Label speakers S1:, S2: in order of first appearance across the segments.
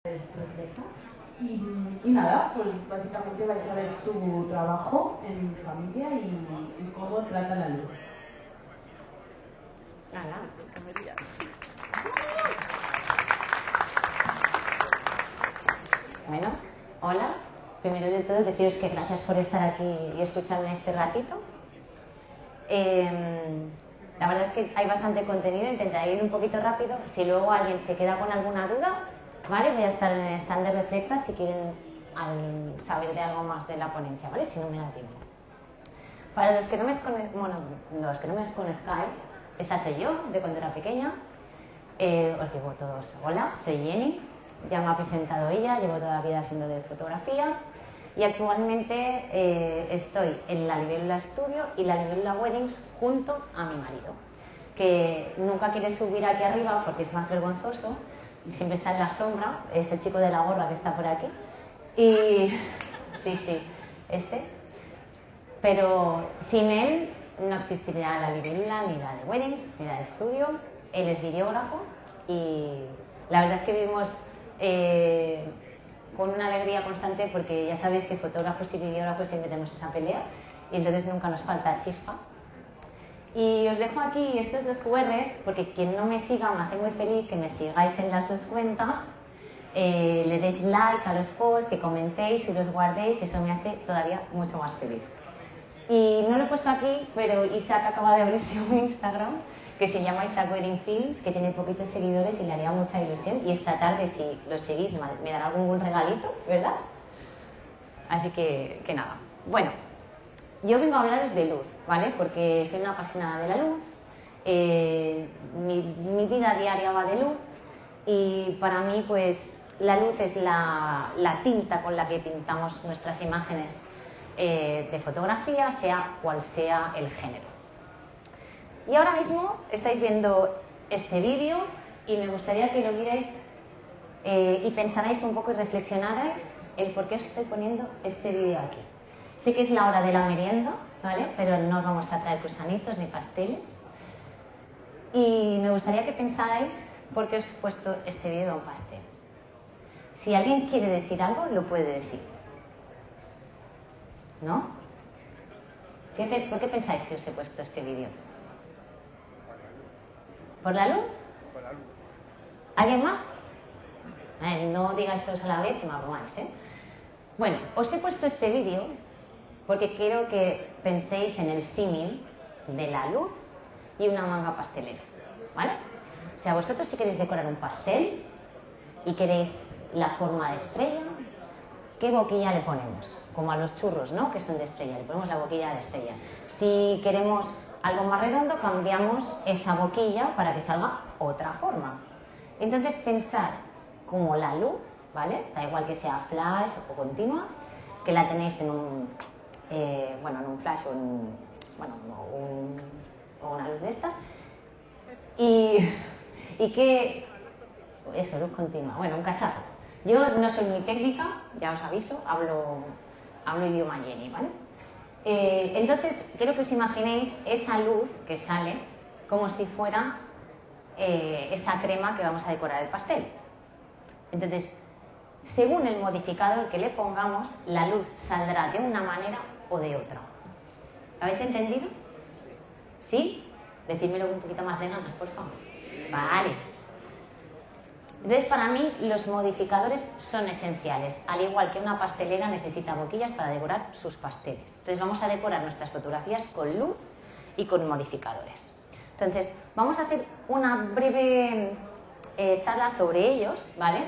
S1: Refleja. Y nada, pues básicamente vais a ver su trabajo en familia y cómo trata la luz.
S2: Bueno, hola. Primero de todo, deciros que gracias por estar aquí y escucharme este ratito. La verdad es que hay bastante contenido, intentaré ir un poquito rápido. Si luego alguien se queda con alguna duda, ¿vale? Voy a estar en el stand de Reflecta si quieren saber de algo más de la ponencia, ¿vale? Si no me da tiempo. Para los que no me conozcáis, esta soy yo, de cuando era pequeña. Os digo a todos, hola, soy Jenny. Ya me ha presentado ella, llevo toda la vida haciendo de fotografía y actualmente estoy en la Libélula Studio y la Libélula Weddings junto a mi marido, que nunca quiere subir aquí arriba porque es más vergonzoso, siempre está en la sombra, es el chico de la gorra que está por aquí. Y sí, pero sin él no existiría la Libélula, ni la de Weddings, ni la de Studio. Él es videógrafo y la verdad es que vivimos con una alegría constante porque ya sabéis que fotógrafos y videógrafos siempre tenemos esa pelea y entonces nunca nos falta chispa. Y os dejo aquí estos dos QRs porque quien no me siga me hace muy feliz que me sigáis en las dos cuentas, le deis like a los posts, que comentéis y los guardéis y eso me hace todavía mucho más feliz. Y no lo he puesto aquí, pero Isaac acaba de abrirse un Instagram que se llama Isaac Wedding Films, que tiene poquitos seguidores y le haría mucha ilusión. Y esta tarde, si lo seguís, me dará algún regalito, ¿verdad? Así que nada. Bueno, yo vengo a hablaros de luz, ¿vale? Porque soy una apasionada de la luz. Mi vida diaria va de luz y para mí, pues, la luz es la tinta con la que pintamos nuestras imágenes de fotografía, sea cual sea el género. Y ahora mismo estáis viendo este vídeo y me gustaría que lo vierais y pensarais un poco y reflexionarais el por qué os estoy poniendo este vídeo aquí. Sé que es la hora de la merienda, ¿vale? Pero no os vamos a traer cruzanitos ni pasteles. Y me gustaría que pensarais por qué os he puesto este vídeo a un pastel. Si alguien quiere decir algo, lo puede decir. ¿No? ¿Por qué pensáis que os he puesto este vídeo? ¿Por la luz?
S3: Por la luz.
S2: ¿Alguien más? No digáis todos a la vez que me abrumáis, ¿eh? Bueno, os he puesto este vídeo porque quiero que penséis en el símil de la luz y una manga pastelera, ¿vale? O sea, vosotros si queréis decorar un pastel y queréis la forma de estrella, ¿qué boquilla le ponemos? Como a los churros, ¿no? Que son de estrella, le ponemos la boquilla de estrella. Si queremos algo más redondo, cambiamos esa boquilla para que salga otra forma. Entonces, pensar como la luz, ¿vale? Da igual que sea flash o continua, que la tenéis en un flash o una luz de estas. Y que eso, luz continua. Bueno, un cacharro. Yo no soy muy técnica, ya os aviso, hablo idioma Jenny, ¿vale? Entonces, quiero que os imaginéis esa luz que sale como si fuera esa crema que vamos a decorar el pastel. Entonces, según el modificador que le pongamos, la luz saldrá de una manera o de otra. ¿Lo habéis entendido? ¿Sí? Decídmelo un poquito más de ganas, por favor. Vale. Entonces, para mí, los modificadores son esenciales. Al igual que una pastelera necesita boquillas para decorar sus pasteles. Entonces, vamos a decorar nuestras fotografías con luz y con modificadores. Entonces, vamos a hacer una breve charla sobre ellos, ¿vale?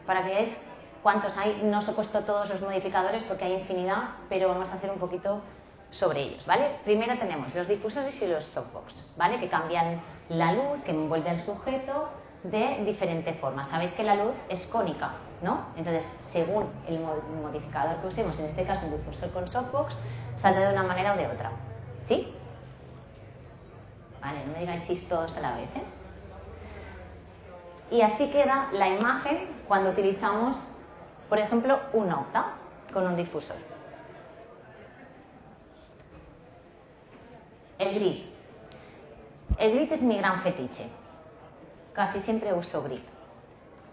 S2: Para que veáis cuántos hay. No os he puesto todos los modificadores porque hay infinidad, pero vamos a hacer un poquito sobre ellos, ¿vale? Primero tenemos los difusores y los softbox, ¿vale? Que cambian la luz, que envuelve al sujeto de diferente forma. Sabéis que la luz es cónica, ¿no? Entonces, según el modificador que usemos, en este caso un difusor con softbox, saldrá de una manera o de otra. ¿Sí? Vale, no me digáis sí todos a la vez, ¿eh? Y así queda la imagen cuando utilizamos, por ejemplo, un octa con un difusor. El grid. El grid es mi gran fetiche. Casi siempre uso grid,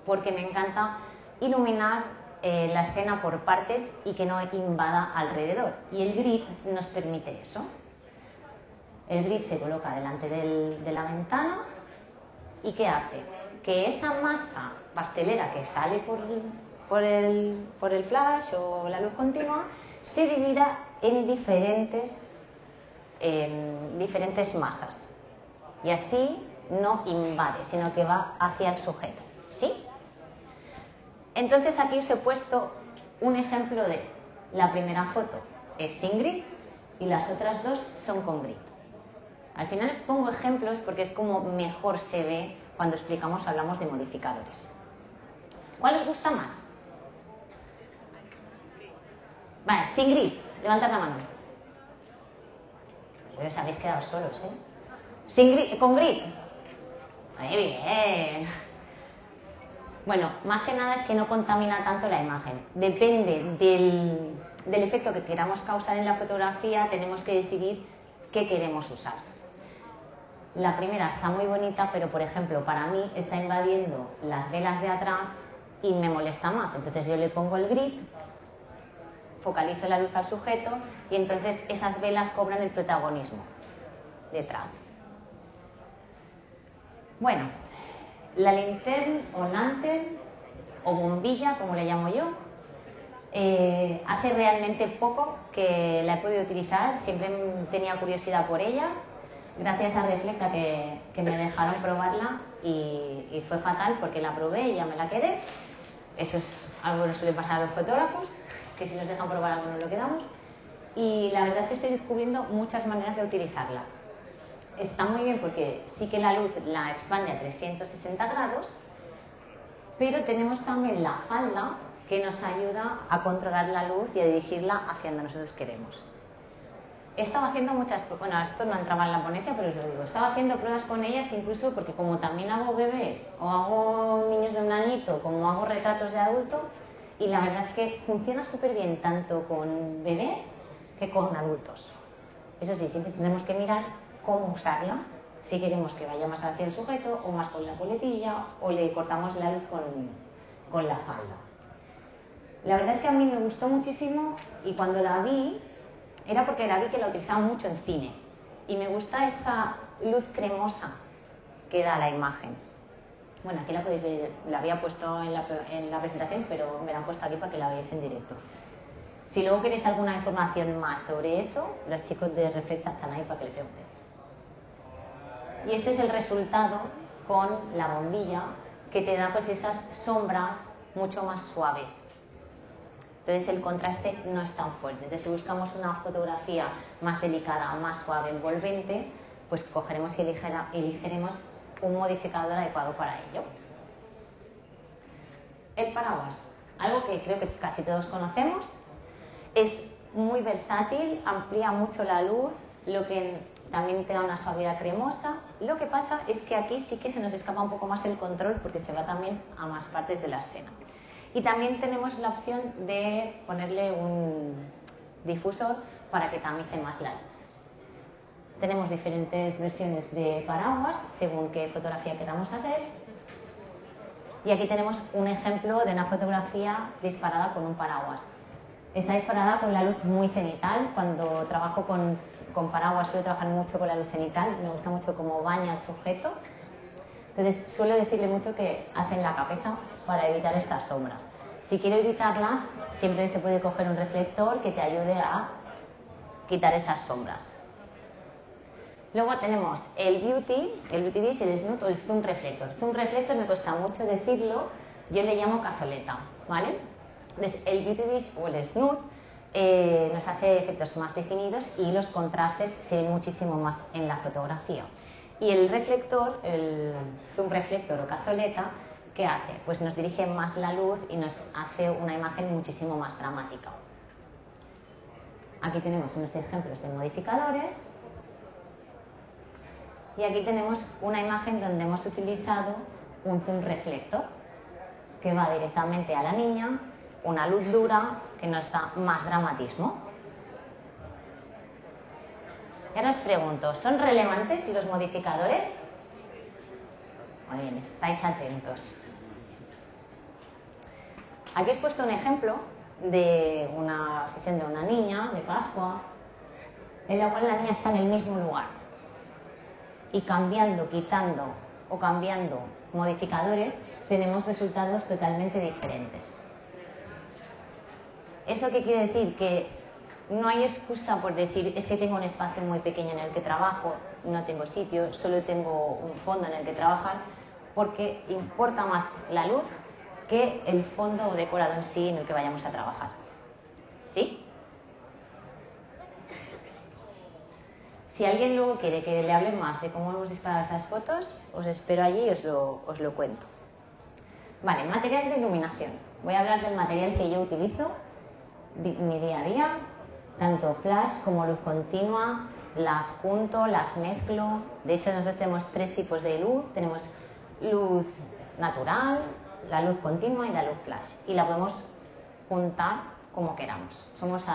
S2: porque me encanta iluminar la escena por partes y que no invada alrededor. Y el grid nos permite eso. El grid se coloca delante de la ventana y ¿qué hace? Que esa masa pastelera que sale por el flash o la luz continua se divida en diferentes masas. Y así no invade, sino que va hacia el sujeto. ¿Sí? Entonces aquí os he puesto un ejemplo de la primera foto es sin grid y las otras dos son con grid. Al final os pongo ejemplos porque es como mejor se ve cuando hablamos de modificadores. ¿Cuál os gusta más? Vale, sin grid, levantad la mano. Os habéis quedado solos, ¿eh? Sin grid, con grid. Muy bien. Bueno, más que nada es que no contamina tanto la imagen. Depende del efecto que queramos causar en la fotografía, tenemos que decidir qué queremos usar. La primera está muy bonita, pero por ejemplo, para mí está invadiendo las velas de atrás y me molesta más. Entonces yo le pongo el grid, focalizo la luz al sujeto y entonces esas velas cobran el protagonismo detrás. Bueno, la lantern o bombilla, como le llamo yo, hace realmente poco que la he podido utilizar, siempre tenía curiosidad por ellas. Gracias a Reflecta que me dejaron probarla y fue fatal porque la probé y ya me la quedé. Eso es algo que nos suele pasar a los fotógrafos, que si nos dejan probar algo nos lo quedamos. Y la verdad es que estoy descubriendo muchas maneras de utilizarla. Está muy bien porque sí que la luz la expande a 360 grados, pero tenemos también la falda que nos ayuda a controlar la luz y a dirigirla hacia donde nosotros queremos. He estado haciendo bueno, esto no entraba en la ponencia, pero os lo digo, he estado haciendo pruebas con ellas incluso porque como también hago bebés o hago niños de un añito, como hago retratos de adulto, y la verdad es que funciona súper bien tanto con bebés que con adultos. Eso sí, siempre tenemos que mirar cómo usarla, si queremos que vaya más hacia el sujeto o más con la coletilla o le cortamos la luz con la falda. La verdad es que a mí me gustó muchísimo y cuando la vi era porque la vi que la utilizaban mucho en cine y me gusta esa luz cremosa que da la imagen. Bueno, aquí la podéis ver, la había puesto en la presentación, pero me la han puesto aquí para que la veáis en directo. Si luego queréis alguna información más sobre eso, los chicos de Reflecta están ahí para que le preguntéis. Y este es el resultado con la bombilla, que te da pues esas sombras mucho más suaves. Entonces el contraste no es tan fuerte. Entonces si buscamos una fotografía más delicada, más suave, envolvente, pues cogeremos y elegiremos un modificador adecuado para ello. El paraguas, algo que creo que casi todos conocemos, es muy versátil, amplía mucho la luz, lo que también te da una suavidad cremosa. Lo que pasa es que aquí sí que se nos escapa un poco más el control porque se va también a más partes de la escena. Y también tenemos la opción de ponerle un difusor para que tamice más la luz. Tenemos diferentes versiones de paraguas según qué fotografía queramos hacer. Y aquí tenemos un ejemplo de una fotografía disparada con un paraguas. Está disparada con la luz muy cenital. Cuando trabajo con paraguas suelo trabajar mucho con la luz cenital. Me gusta mucho cómo baña el sujeto. Entonces suelo decirle mucho que hacen la cabeza para evitar estas sombras. Si quiero evitarlas, siempre se puede coger un reflector que te ayude a quitar esas sombras. Luego tenemos el Beauty Dish, el Snoot o el Zoom Reflector. Zoom Reflector me cuesta mucho decirlo, yo le llamo cazoleta, ¿vale? Entonces, el Beauty Dish o el Snoot nos hace efectos más definidos y los contrastes se ven muchísimo más en la fotografía. Y el reflector, el Zoom Reflector o cazoleta, ¿qué hace? Pues nos dirige más la luz y nos hace una imagen muchísimo más dramática. Aquí tenemos unos ejemplos de modificadores. Y aquí tenemos una imagen donde hemos utilizado un zoom reflector que va directamente a la niña, una luz dura que nos da más dramatismo. Y ahora os pregunto, ¿son relevantes los modificadores? Muy bien, estáis atentos. Aquí os he puesto un ejemplo de una sesión de una niña de Pascua, en la cual la niña está en el mismo lugar y cambiando, quitando o cambiando modificadores tenemos resultados totalmente diferentes. ¿Eso qué quiere decir? Que no hay excusa por decir es que tengo un espacio muy pequeño en el que trabajo, no tengo sitio, solo tengo un fondo en el que trabajar, porque importa más la luz que el fondo o decorado en sí en el que vayamos a trabajar. ¿Sí? Si alguien luego quiere que le hable más de cómo hemos disparado esas fotos, os espero allí y os lo cuento. Vale, material de iluminación. Voy a hablar del material que yo utilizo en mi día a día, tanto flash como luz continua, las junto, las mezclo. De hecho, nosotros tenemos 3 tipos de luz. Tenemos luz natural, la luz continua y la luz flash. Y la podemos juntar como queramos. Somos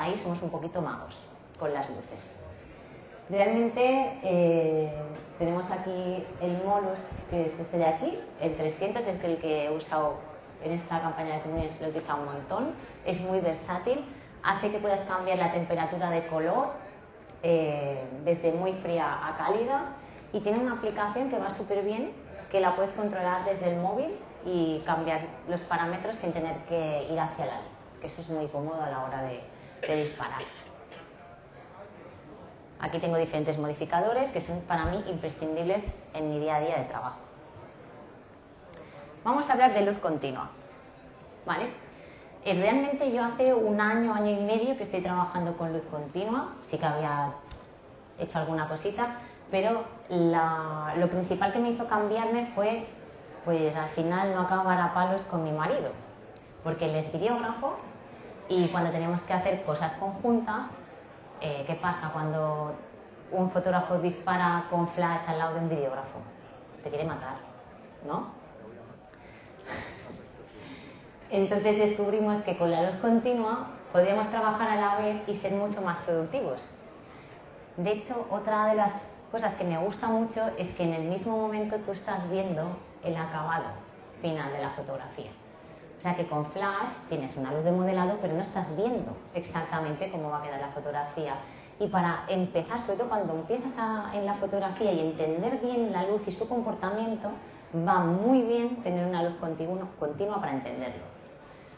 S2: un poquito magos con las luces. Realmente tenemos aquí el Molus, que es este de aquí, el 300, es el que he usado en esta campaña de comuniones, lo he utilizado un montón. Es muy versátil, hace que puedas cambiar la temperatura de color desde muy fría a cálida, y tiene una aplicación que va súper bien, que la puedes controlar desde el móvil y cambiar los parámetros sin tener que ir hacia la luz, que eso es muy cómodo a la hora de disparar. Aquí tengo diferentes modificadores que son para mí imprescindibles en mi día a día de trabajo. Vamos a hablar de luz continua, ¿vale? Realmente yo hace un año, año y medio que estoy trabajando con luz continua. Sí que había hecho alguna cosita, pero lo principal que me hizo cambiarme fue, pues al final, no acabar a palos con mi marido, porque él es videógrafo y cuando tenemos que hacer cosas conjuntas, ¿qué pasa cuando un fotógrafo dispara con flash al lado de un videógrafo? Te quiere matar, ¿no? Entonces descubrimos que con la luz continua podríamos trabajar a la vez y ser mucho más productivos. De hecho, otra de las cosas que me gusta mucho es que en el mismo momento tú estás viendo el acabado final de la fotografía. O sea que con flash tienes una luz de modelado, pero no estás viendo exactamente cómo va a quedar la fotografía. Y para empezar, sobre todo cuando empiezas en la fotografía y entender bien la luz y su comportamiento, va muy bien tener una luz continua para entenderlo.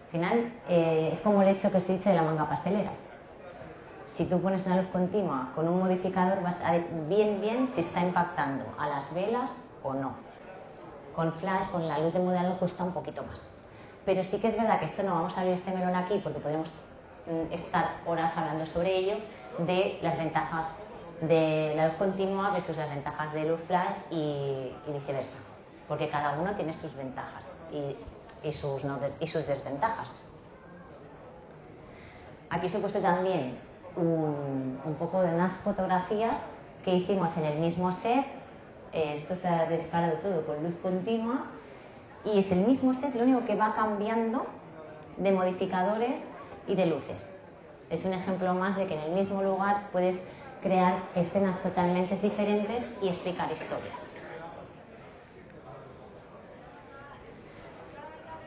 S2: Al final, es como el hecho que os he dicho de la manga pastelera. Si tú pones una luz continua con un modificador, vas a ver bien si está impactando a las velas o no. Con flash, con la luz de modelado, cuesta un poquito más. Pero sí que es verdad que esto no vamos a abrir este melón aquí porque podemos estar horas hablando sobre ello, de las ventajas de la luz continua versus las ventajas de luz flash y viceversa, porque cada uno tiene sus ventajas y sus desventajas. Aquí os he puesto también un poco de unas fotografías que hicimos en el mismo set. Esto está disparado todo con luz continua y es el mismo set, lo único que va cambiando de modificadores y de luces. Es un ejemplo más de que en el mismo lugar puedes crear escenas totalmente diferentes y explicar historias.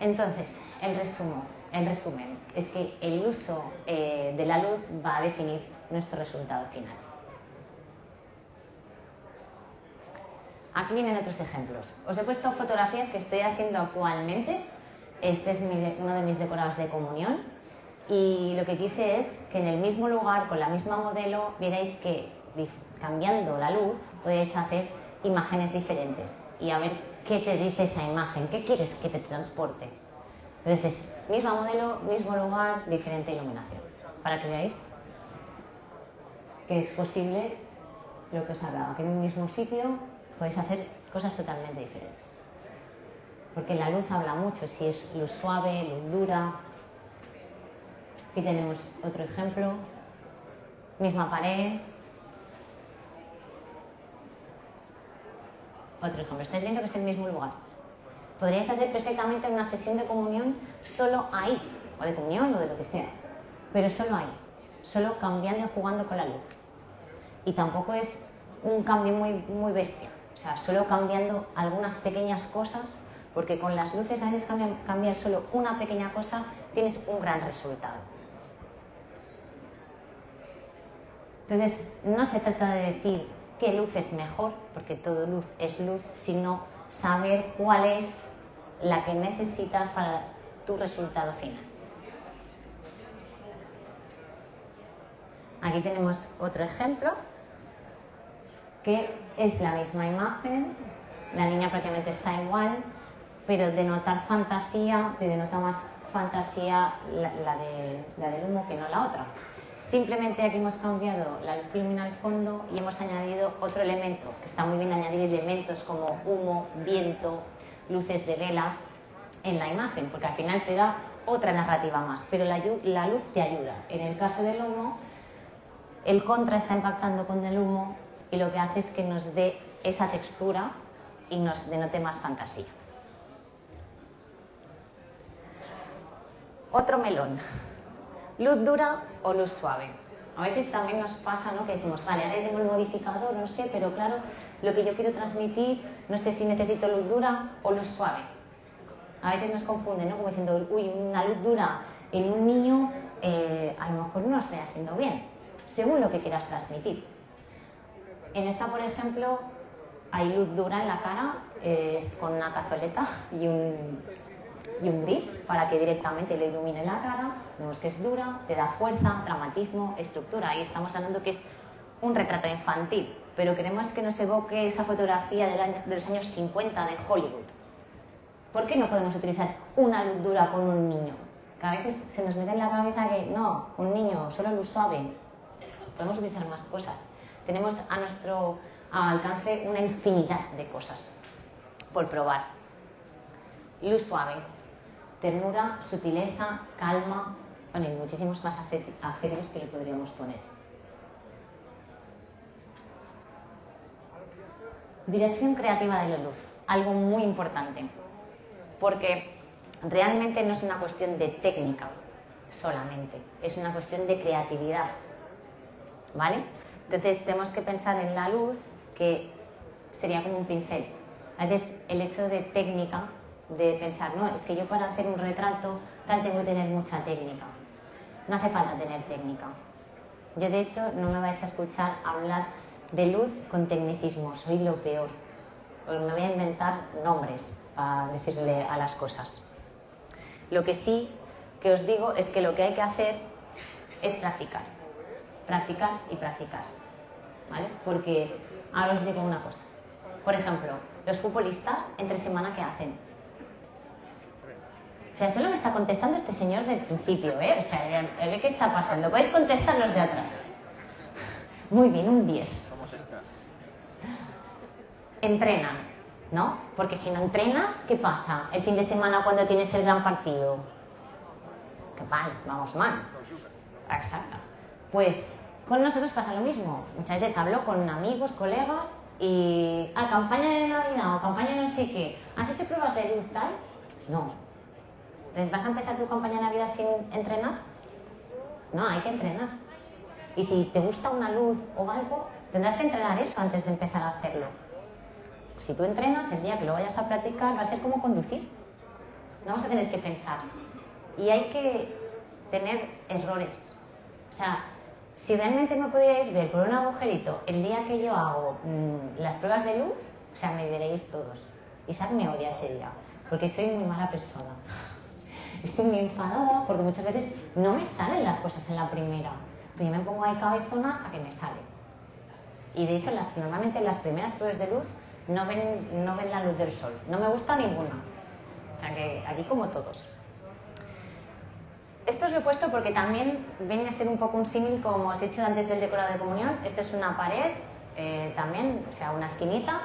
S2: Entonces, el resumen es que el uso de la luz va a definir nuestro resultado final. Aquí vienen otros ejemplos. Os he puesto fotografías que estoy haciendo actualmente. Este es uno de mis decorados de comunión. Y lo que quise es que en el mismo lugar, con la misma modelo, vierais que cambiando la luz podéis hacer imágenes diferentes y a ver qué te dice esa imagen, qué quieres que te transporte. Entonces es misma modelo, mismo lugar, diferente iluminación, para que veáis que es posible lo que os he hablado, que en un mismo sitio podéis hacer cosas totalmente diferentes. Porque la luz habla mucho, si es luz suave, luz dura. Aquí tenemos otro ejemplo, misma pared. Otro ejemplo, estáis viendo que es el mismo lugar. Podríais hacer perfectamente una sesión de comunión solo ahí, o de comunión o de lo que sea, pero solo ahí, solo cambiando y jugando con la luz. Y tampoco es un cambio muy bestia, o sea, solo cambiando algunas pequeñas cosas, porque con las luces a veces cambiar solo una pequeña cosa tienes un gran resultado. Entonces, no se trata de decir qué luz es mejor, porque todo luz es luz, sino saber cuál es la que necesitas para tu resultado final. Aquí tenemos otro ejemplo, que es la misma imagen, la niña prácticamente está igual, pero denota más fantasía la del humo que no la otra. Simplemente aquí hemos cambiado la luz que ilumina el fondo y hemos añadido otro elemento, que está muy bien añadir elementos como humo, viento, luces de velas en la imagen, porque al final te da otra narrativa más, pero la luz te ayuda. En el caso del humo, el contra está impactando con el humo y lo que hace es que nos dé esa textura y nos denote más fantasía. Otro melón. ¿Luz dura o luz suave? A veces también nos pasa, ¿no?, que decimos, vale, ahora tengo el modificador, no sé, pero claro, lo que yo quiero transmitir, no sé si necesito luz dura o luz suave. A veces nos confunden, ¿no?, como diciendo, uy, una luz dura en un niño a lo mejor no estoy haciendo bien, según lo que quieras transmitir. En esta, por ejemplo, hay luz dura en la cara, con una cazoleta y un grip para que directamente le ilumine la cara. Vemos que es dura, te da fuerza, dramatismo, estructura. Ahí estamos hablando que es un retrato infantil, pero queremos que nos evoque esa fotografía de los años 50 de Hollywood. ¿Por qué no podemos utilizar una luz dura con un niño? Que a veces se nos mete en la cabeza que no, un niño, solo luz suave. Podemos utilizar más cosas. Tenemos a nuestro alcance una infinidad de cosas por probar. Luz suave. Ternura, sutileza, calma, bueno, y muchísimos más adjetivos que le podríamos poner. Dirección creativa de la luz, algo muy importante, porque realmente no es una cuestión de técnica solamente, es una cuestión de creatividad, ¿vale? Entonces tenemos que pensar en la luz, que sería como un pincel. A veces el hecho de técnica, de pensar, no, es que yo para hacer un retrato tal tengo que tener mucha técnica. No hace falta tener técnica. Yo, de hecho, no me vais a escuchar hablar de luz con tecnicismo, soy lo peor. Pues me voy a inventar nombres para decirle a las cosas. Lo que sí que os digo es que lo que hay que hacer es practicar. Practicar y practicar, ¿vale? Porque ahora os digo una cosa. Por ejemplo, los futbolistas entre semana, ¿qué hacen? O sea, solo me está contestando este señor del principio, ¿eh? O sea, ¿qué está pasando? Podéis contestar los de atrás. Muy bien, un 10.
S3: Somos extras.
S2: Entrenan, ¿no? Porque si no entrenas, ¿qué pasa el fin de semana cuando tienes el gran partido? Que mal, vamos mal. Exacto. Pues con nosotros pasa lo mismo. Muchas veces hablo con amigos, colegas y... campaña de Navidad o campaña de no sé qué. ¿Has hecho pruebas de luz tal? No. Entonces, ¿vas a empezar tu campaña de Navidad sin entrenar? No, hay que entrenar. Y si te gusta una luz o algo, tendrás que entrenar eso antes de empezar a hacerlo. Si tú entrenas, el día que lo vayas a practicar va a ser como conducir. No vas a tener que pensar. Y hay que tener errores. O sea, si realmente me pudierais ver por un agujerito el día que yo hago las pruebas de luz, o sea, me veréis todos. Isaac me odia ese día, porque soy muy mala persona. Estoy muy enfadada porque muchas veces no me salen las cosas en la primera. Pero yo me pongo ahí cabezona hasta que me sale. Y de hecho, normalmente las primeras pruebas de luz no ven la luz del sol. No me gusta ninguna. O sea que aquí como todos. Esto os lo he puesto porque también viene a ser un poco un símil, como os he dicho antes del decorado de comunión. Esto es una pared, también, o sea, una esquinita.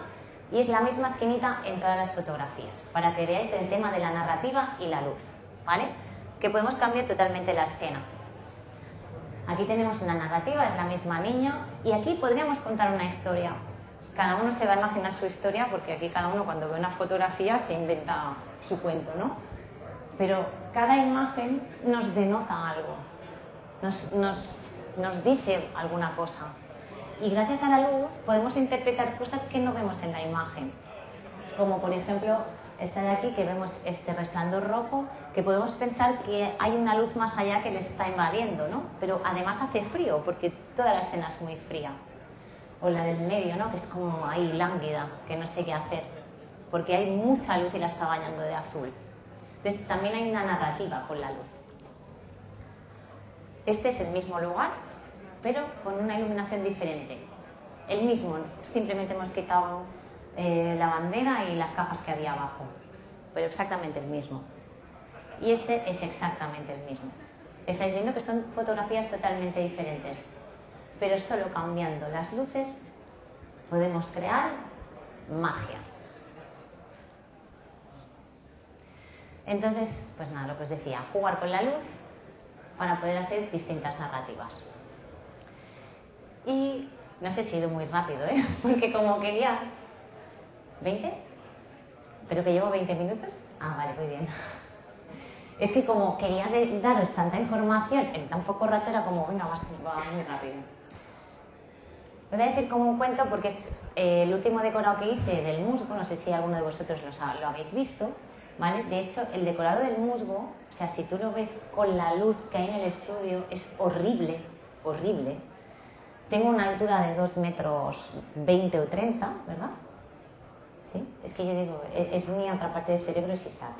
S2: Y es la misma esquinita en todas las fotografías, para que veáis el tema de la narrativa y la luz, ¿vale? Que podemos cambiar totalmente la escena. Aquí tenemos una narrativa, es la misma niña, y aquí podríamos contar una historia. Cada uno se va a imaginar su historia, porque aquí cada uno cuando ve una fotografía se inventa su cuento, ¿no? Pero cada imagen nos denota algo, nos dice alguna cosa. Y gracias a la luz podemos interpretar cosas que no vemos en la imagen. Como por ejemplo, esta de aquí, que vemos este resplandor rojo, que podemos pensar que hay una luz más allá que le está invadiendo, ¿no? Pero además hace frío, porque toda la escena es muy fría. O la del medio, ¿no? Que es como ahí lánguida, que no sé qué hacer, porque hay mucha luz y la está bañando de azul. Entonces también hay una narrativa con la luz. Este es el mismo lugar, pero con una iluminación diferente. El mismo, simplemente hemos quitado la bandera y las cajas que había abajo, pero exactamente el mismo. Y este es exactamente el mismo. Estáis viendo que son fotografías totalmente diferentes, pero solo cambiando las luces podemos crear magia. Entonces, pues nada, lo que os decía, jugar con la luz para poder hacer distintas narrativas. Y no sé si he ido muy rápido, porque como quería... ¿20? ¿Pero que llevo 20 minutos? Ah, vale, muy bien. Es que como quería daros tanta información en tan poco rato, era como, venga, va muy rápido. Os voy a decir como un cuento porque es el último decorado que hice del musgo, no sé si alguno de vosotros lo habéis visto, ¿vale? De hecho, el decorado del musgo, o sea, si tú lo ves con la luz que hay en el estudio, es horrible, horrible. Tengo una altura de 2 metros 20 o 30, ¿verdad? ¿Sí? Es que yo digo, es mi otra parte del cerebro, es Isaac.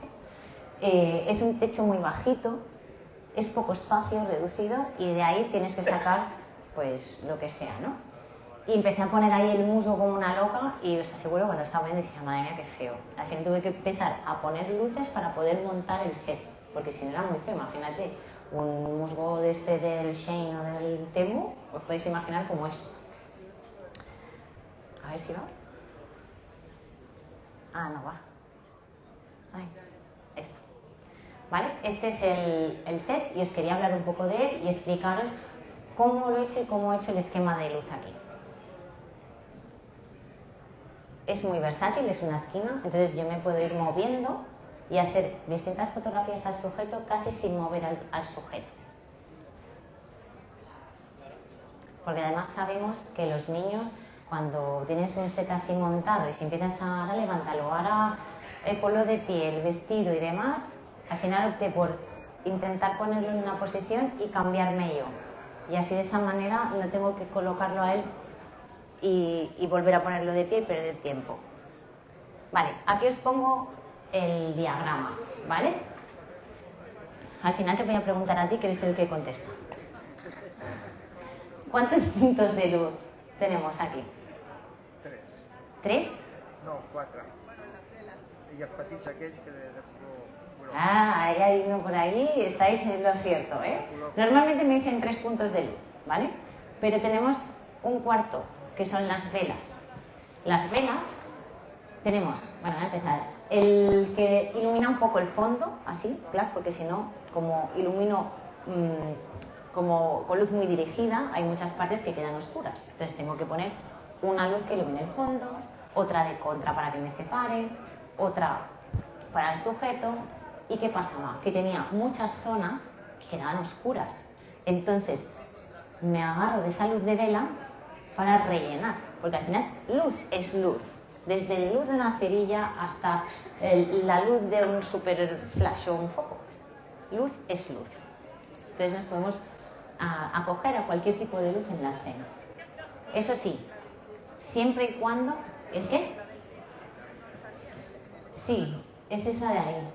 S2: Es un techo muy bajito, es poco espacio, reducido, y de ahí tienes que sacar, pues, lo que sea, ¿no? Y empecé a poner ahí el musgo como una loca, y os aseguro, cuando estaba viendo, decía, madre mía, qué feo. Al final tuve que empezar a poner luces para poder montar el set, porque si no era muy feo. Imagínate, un musgo de este del Shein o del Temu, os podéis imaginar cómo es. A ver si va. Ah, no va. Ay, esto. ¿Vale? Este es el set y os quería hablar un poco de él y explicaros cómo lo he hecho y cómo he hecho el esquema de luz aquí. Es muy versátil, es una esquina, entonces yo me puedo ir moviendo y hacer distintas fotografías al sujeto casi sin mover al sujeto. Porque además sabemos que los niños, cuando tienes un set así montado y si empiezas ahora levántalo, ahora ponlo de pie, el vestido y demás, al final opté por intentar ponerlo en una posición y cambiarme yo. Y así de esa manera no tengo que colocarlo a él y volver a ponerlo de pie y perder tiempo. Vale, aquí os pongo el diagrama, ¿vale? Al final te voy a preguntar a ti, que eres el que contesta. ¿Cuántos puntos de luz tenemos aquí?
S3: 3.
S2: ¿3?
S3: No, 4. Y el petits aquells que de color.
S2: Ah, ahí hay uno por ahí, estáis en lo cierto, ¿eh? Normalmente me dicen 3 puntos de luz, ¿vale? Pero tenemos un cuarto, que son las velas. Las velas tenemos, bueno, voy a empezar, el que ilumina un poco el fondo, así, claro, porque si no, como ilumino como con luz muy dirigida, hay muchas partes que quedan oscuras. Entonces tengo que poner una luz que ilumine el fondo, otra de contra para que me separe, otra para el sujeto. ¿Y qué pasaba? Que tenía muchas zonas que quedaban oscuras. Entonces me agarro de esa luz de vela para rellenar, porque al final luz es luz. Desde la luz de una cerilla hasta la luz de un super flash o un foco. Luz es luz. Entonces nos podemos acoger a cualquier tipo de luz en la escena. Eso sí, siempre y cuando... ¿El qué? Sí, es esa de ahí.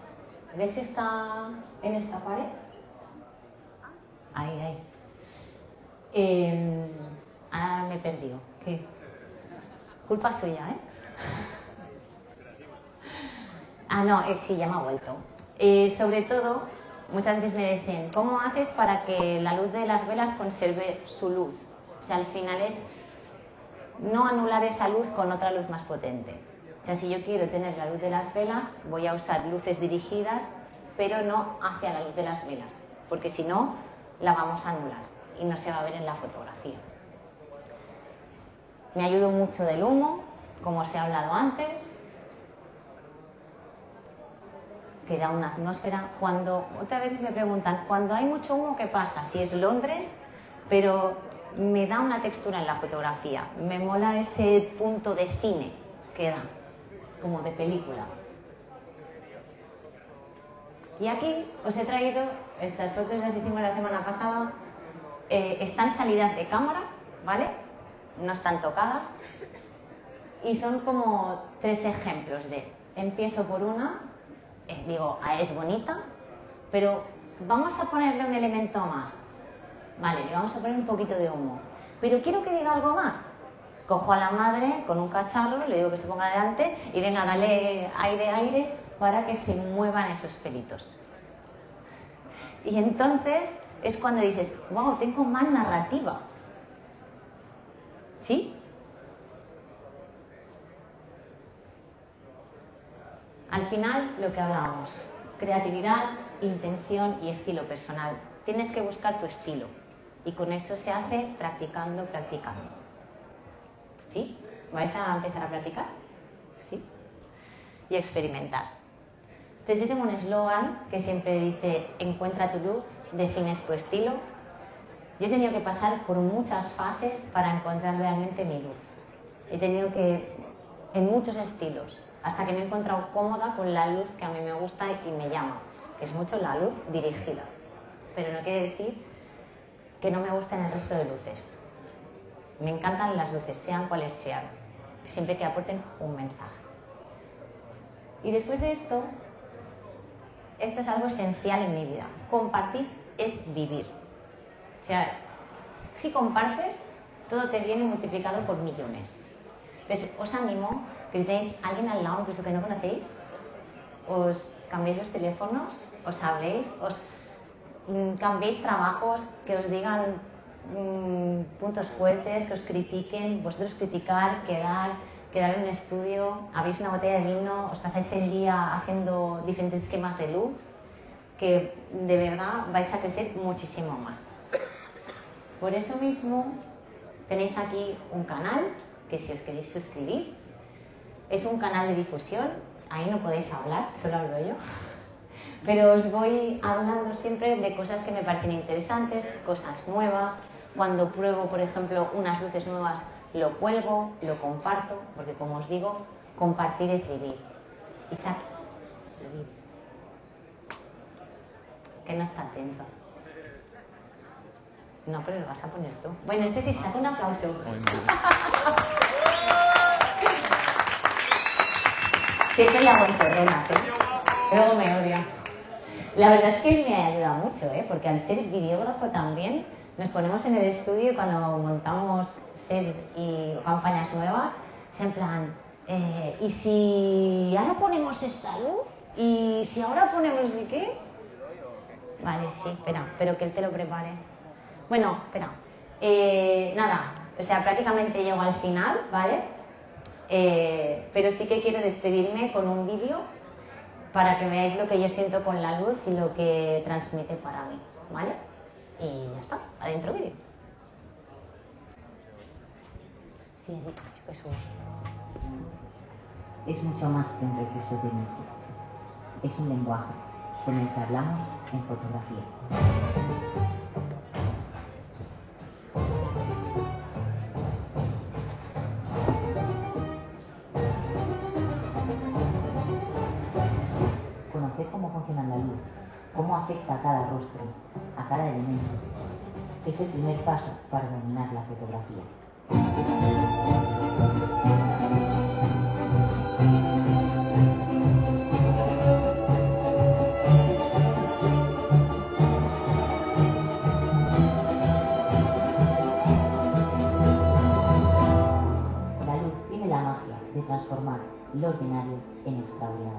S2: ¿Ves que está en esta pared? Ahí, ahí. Ahora me he perdido. ¿Qué? Culpa suya, ¿eh? Ah, no, sí, ya me ha vuelto. Sobre todo, muchas veces me dicen, ¿cómo haces para que la luz de las velas conserve su luz? O sea, al final es no anular esa luz con otra luz más potente. O sea, si yo quiero tener la luz de las velas, voy a usar luces dirigidas, pero no hacia la luz de las velas, porque si no, la vamos a anular y no se va a ver en la fotografía. Me ayudo mucho del humo, como os he hablado antes, que da una atmósfera. Cuando otras veces me preguntan, cuando hay mucho humo, ¿qué pasa? Si es Londres, pero me da una textura en la fotografía. Me mola ese punto de cine que da, como de película. Y aquí os he traído, estas fotos las hicimos la semana pasada, están salidas de cámara, ¿vale? No están tocadas. Y son como 3 ejemplos de, empiezo por una, digo, es bonita, pero vamos a ponerle un elemento más. Vale, le vamos a poner un poquito de humo. Pero quiero que diga algo más. Cojo a la madre con un cacharro, le digo que se ponga delante y venga, dale aire para que se muevan esos pelitos. Y entonces es cuando dices, wow, tengo más narrativa. ¿Sí? Al final, lo que hablábamos, creatividad, intención y estilo personal. Tienes que buscar tu estilo y con eso se hace practicando. ¿Sí? ¿Vais a empezar a practicar? ¿Sí? Y experimentar. Entonces yo tengo un eslogan que siempre dice, encuentra tu luz, defines tu estilo. Yo he tenido que pasar por muchas fases para encontrar realmente mi luz. He tenido que, en muchos estilos, hasta que me he encontrado cómoda con la luz que a mí me gusta y me llama, que es mucho la luz dirigida. Pero no quiere decir que no me gusten el resto de luces. Me encantan las luces, sean cuales sean, siempre que aporten un mensaje. Y después de esto es algo esencial en mi vida. Compartir es vivir. O sea, si compartes, todo te viene multiplicado por millones. Entonces, os animo que si tenéis a alguien al lado, incluso que no conocéis, os cambiéis los teléfonos, os habléis, os cambiéis trabajos, que os digan puntos fuertes, que os critiquen, vosotros criticar, quedar en un estudio, abrís una botella de vino, os pasáis el día haciendo diferentes esquemas de luz, que de verdad vais a crecer muchísimo más. Por eso mismo tenéis aquí un canal, que si os queréis suscribir, es un canal de difusión, ahí no podéis hablar, solo hablo yo, pero os voy hablando siempre de cosas que me parecen interesantes, cosas nuevas. Cuando pruebo, por ejemplo, unas luces nuevas, lo cuelgo, lo comparto, porque como os digo, compartir es vivir. Isaac, vivir. Que no está atento. No, pero lo vas a poner tú. Bueno, este sí, saca un aplauso. Siempre le hago encerronas, ¿eh? Luego me odia. La verdad es que él me ha ayudado mucho, porque al ser videógrafo también nos ponemos en el estudio y cuando montamos sets y campañas nuevas, es en plan, ¿y si ahora ponemos esta luz? ¿Y si ahora ponemos y qué? Vale, sí, espera, pero que él te lo prepare. Bueno, espera. Nada, o sea, prácticamente llego al final, ¿vale? Pero sí que quiero despedirme con un vídeo para que veáis lo que yo siento con la luz y lo que transmite para mí, ¿vale? Y ya está, adentro vídeo. Sí, he dicho que subo.
S4: Es mucho más que un recurso técnico. Es un lenguaje con el que hablamos en fotografía. Conocer cómo funciona la luz, cómo afecta a cada rostro, a cada elemento, es el primer paso para dominar la fotografía. La luz tiene la magia de transformar lo ordinario en extraordinario.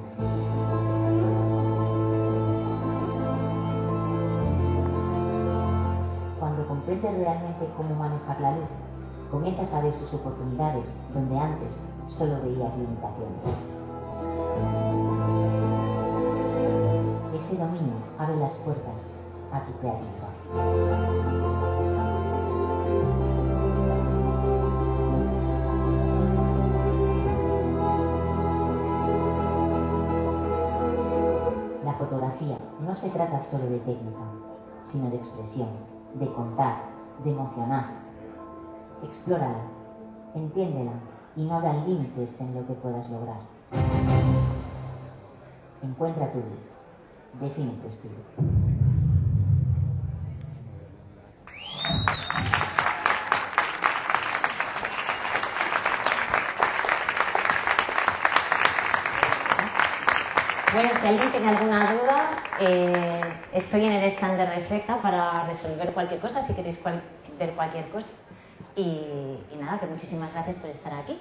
S4: Cuando comprendes realmente cómo manejar la luz, comienzas a ver sus oportunidades donde antes solo veías limitaciones. Ese dominio abre las puertas a tu creatividad. La fotografía no se trata solo de técnica, sino de expresión, de contar, de emocionar. Explórala, entiéndela y no habrá límites en lo que puedas lograr. Encuentra tu luz. Define tu estilo.
S2: Bueno, si alguien tiene alguna duda, estoy en el stand de Reflecta para resolver cualquier cosa, si queréis ver cualquier cosa. Y nada, que muchísimas gracias por estar aquí.